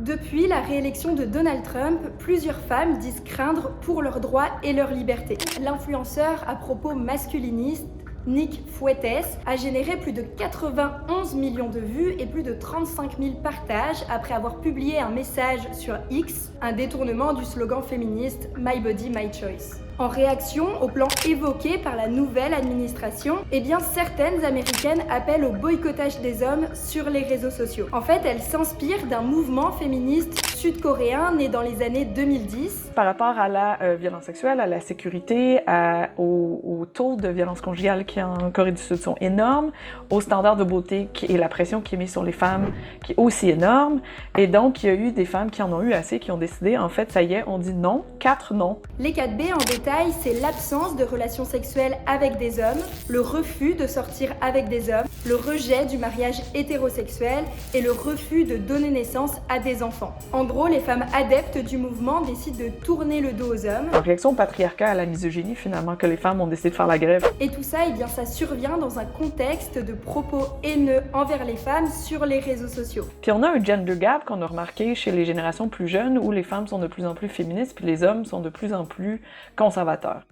Depuis la réélection de Donald Trump, plusieurs femmes disent craindre pour leurs droits et leur liberté. L'influenceur à propos masculiniste Nick Fuentes a généré plus de 91 millions de vues et plus de 35 000 partages après avoir publié un message sur X, un détournement du slogan féministe My Body, My Choice. En réaction au plan évoqué par la nouvelle administration, certaines Américaines appellent au boycottage des hommes sur les réseaux sociaux. En fait, elles s'inspirent d'un mouvement féministe sud-coréen né dans les années 2010. Par rapport à la violence sexuelle, à la sécurité, au taux de violence conjugale qui en Corée du Sud sont énormes, aux standards de beauté et la pression qui est mise sur les femmes qui est aussi énorme. Et donc, il y a eu des femmes qui en ont eu assez, qui ont décidé, en fait, ça y est, on dit non, 4 non. Les 4B en détail, c'est l'absence de relations sexuelles avec des hommes, le refus de sortir avec des hommes, le rejet du mariage hétérosexuel et le refus de donner naissance à des enfants. En gros, les femmes adeptes du mouvement décident de tourner le dos aux hommes. En réaction au patriarcat, à la misogynie, finalement, que les femmes ont décidé de faire la grève. Et tout ça, ça survient dans un contexte de propos haineux envers les femmes sur les réseaux sociaux. Puis on a un gender gap qu'on a remarqué chez les générations plus jeunes où les femmes sont de plus en plus féministes puis les hommes sont de plus en plus conservateurs.